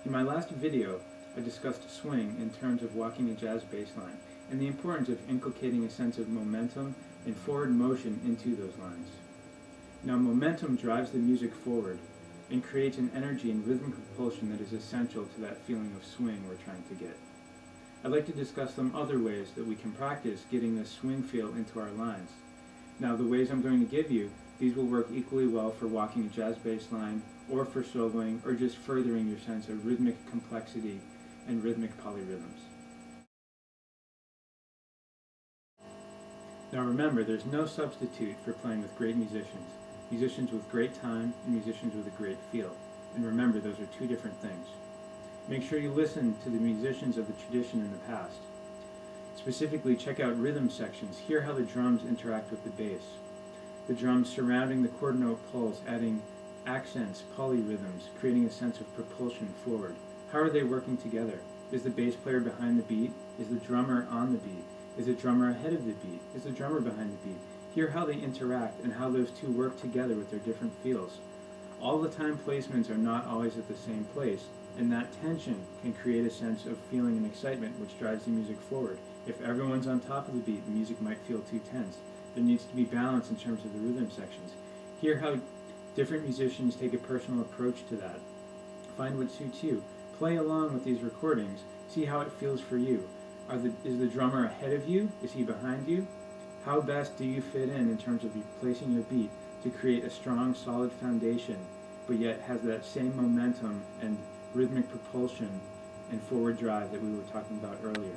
In my last video, I discussed swing in terms of walking a jazz bass line and the importance of inculcating a sense of momentum and forward motion into those lines. Now, momentum drives the music forward and creates an energy and rhythmic propulsion that is essential to that feeling of swing we're trying to get. I'd like to discuss some other ways that we can practice getting this swing feel into our lines. Now, the ways I'm going to give you, these will work equally well for walking a jazz bass line, or for soloing, or just furthering your sense of rhythmic complexity and rhythmic polyrhythms. Now remember, there's no substitute for playing with great musicians. Musicians with great time and musicians with a great feel. And remember, those are two different things. Make sure you listen to the musicians of the tradition in the past. Specifically, check out rhythm sections. Hear how the drums interact with the bass. The drums surrounding the quarter note pulse, adding accents, polyrhythms, creating a sense of propulsion forward. How are they working together? Is the bass player behind the beat? Is the drummer on the beat? Is the drummer ahead of the beat? Is the drummer behind the beat? Hear how they interact and how those two work together with their different feels. All the time placements are not always at the same place, and that tension can create a sense of feeling and excitement which drives the music forward. If everyone's on top of the beat, the music might feel too tense. There needs to be balance in terms of the rhythm sections. Hear how different musicians take a personal approach to that. Find what suits you. Play along with these recordings. See how it feels for you. Is the drummer ahead of you? Is he behind you? How best do you fit in terms of placing your beat to create a strong, solid foundation, but yet has that same momentum and rhythmic propulsion and forward drive that we were talking about earlier?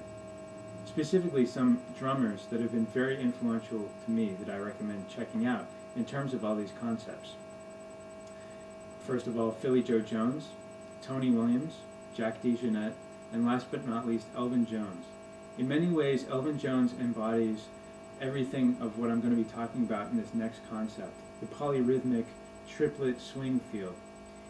Specifically, some drummers that have been very influential to me that I recommend checking out in terms of all these concepts. First of all, Philly Joe Jones, Tony Williams, Jack DeJohnette, and last but not least, Elvin Jones. In many ways, Elvin Jones embodies everything of what I'm going to be talking about in this next concept, the polyrhythmic triplet swing feel.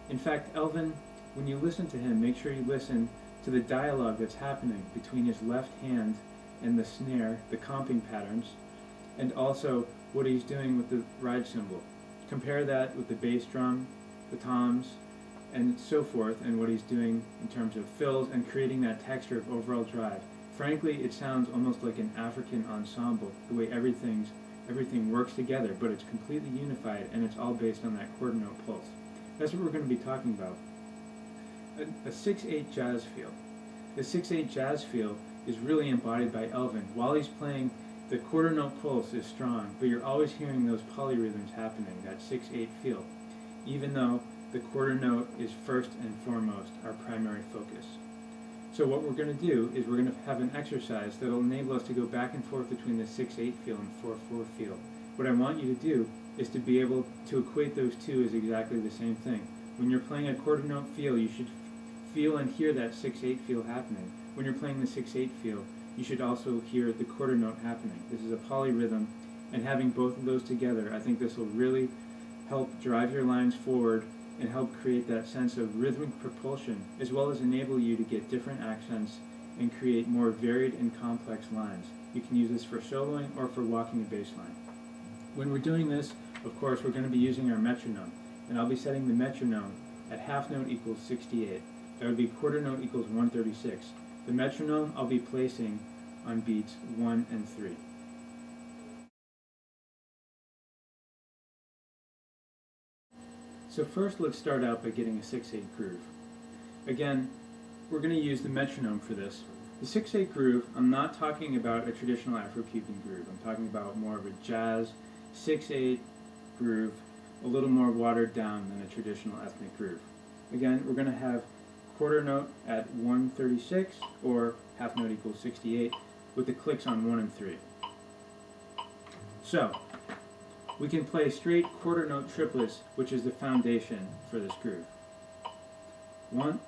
In fact, Elvin, when you listen to him, make sure you listen to the dialogue that's happening between his left hand and the snare, the comping patterns, and also what he's doing with the ride cymbal. Compare that with the bass drum, the toms, and so forth, and what he's doing in terms of fills and creating that texture of overall drive. Frankly, it sounds almost like an African ensemble, the way everything works together, but it's completely unified, and it's all based on that quarter note pulse. That's what we're going to be talking about. A 6/8 jazz feel. The 6/8 jazz feel is really embodied by Elvin. While he's playing, the quarter note pulse is strong, but you're always hearing those polyrhythms happening, that 6/8 feel, even though the quarter note is first and foremost our primary focus. So what we're going to do is we're going to have an exercise that will enable us to go back and forth between the 6/8 feel and 4/4 feel. What I want you to do is to be able to equate those two as exactly the same thing. When you're playing a quarter note feel, you should feel and hear that 6/8 feel happening. When you're playing the 6/8 feel, you should also hear the quarter note happening. This is a polyrhythm, and having both of those together, I think this will really help drive your lines forward and help create that sense of rhythmic propulsion, as well as enable you to get different accents and create more varied and complex lines. You can use this for soloing or for walking a bass line. When we're doing this, of course, we're going to be using our metronome, and I'll be setting the metronome at half note equals 68. That would be quarter note equals 136. The metronome I'll be placing on beats 1 and 3. So first, let's start out by getting a 6/8 groove. Again, we're going to use the metronome for this. The 6/8 groove, I'm not talking about a traditional Afrocuban groove. I'm talking about more of a jazz 6/8 groove, a little more watered down than a traditional ethnic groove. Again, we're going to have quarter note at 136 or half note equals 68 with the clicks on 1 and 3. So, we can play straight quarter note triplets, which is the foundation for this groove. 1,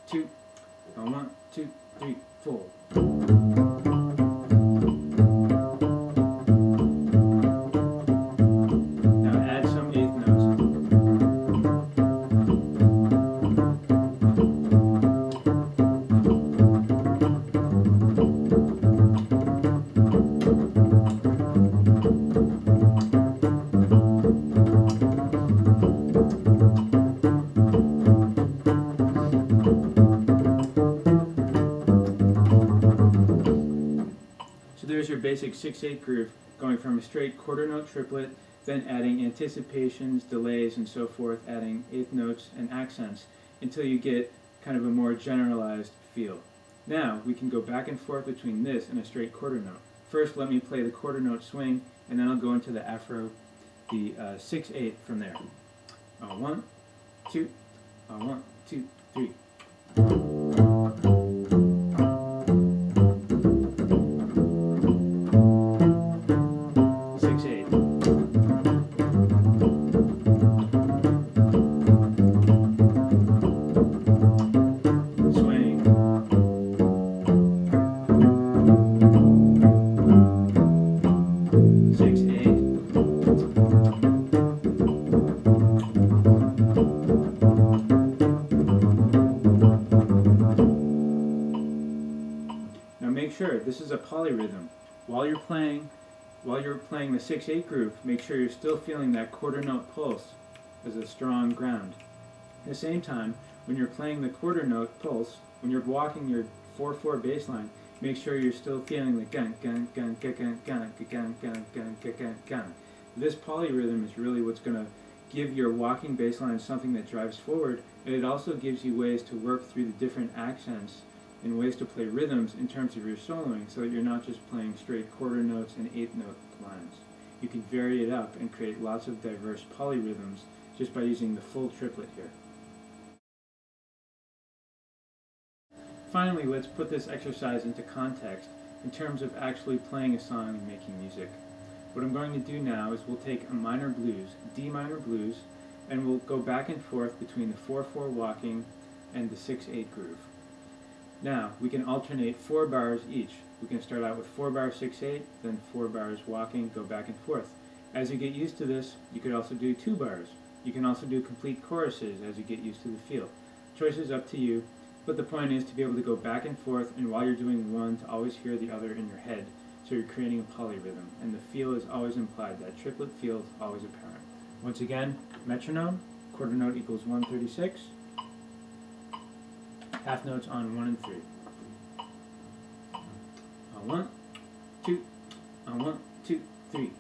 2, 1, 2, 3, 4. Now add some eighth notes. your basic 6/8 groove, going from a straight quarter note triplet, then adding anticipations, delays, and so forth, adding eighth notes and accents until you get kind of a more generalized feel. Now we can go back and forth between this and a straight quarter note. First, let me play the quarter note swing, and then I'll go into the 6/8 from there. 1, 2, 1, 2, 3. 6/8. Swing. 6/8. Now make sure this is a polyrhythm. While you're playing the 6/8 groove, make sure you're still feeling that quarter note pulse as a strong ground. At the same time, when you're playing the quarter note pulse, when you're walking your 4/4 bass line, make sure you're still feeling the gun gun gun gun gun gun gun gun gun gun gun. This polyrhythm is really what's going to give your walking bass line something that drives forward, and it also gives you ways to work through the different accents and ways to play rhythms in terms of your soloing, so that you're not just playing straight quarter notes and eighth note lines. You can vary it up and create lots of diverse polyrhythms just by using the full triplet here. Finally, let's put this exercise into context in terms of actually playing a song and making music. What I'm going to do now is we'll take a minor blues, D minor blues, and we'll go back and forth between the 4/4 walking and the 6/8 groove. Now, we can alternate 4 bars each. We can start out with 4 bars 6/8, then 4 bars walking, go back and forth. As you get used to this, you could also do 2 bars. You can also do complete choruses as you get used to the feel. Choice is up to you, but the point is to be able to go back and forth, and while you're doing one, to always hear the other in your head, so you're creating a polyrhythm, and the feel is always implied. That triplet feel is always apparent. Once again, metronome, quarter note equals 136, half notes on 1 and 3. 1, 2, 1, 2, 3.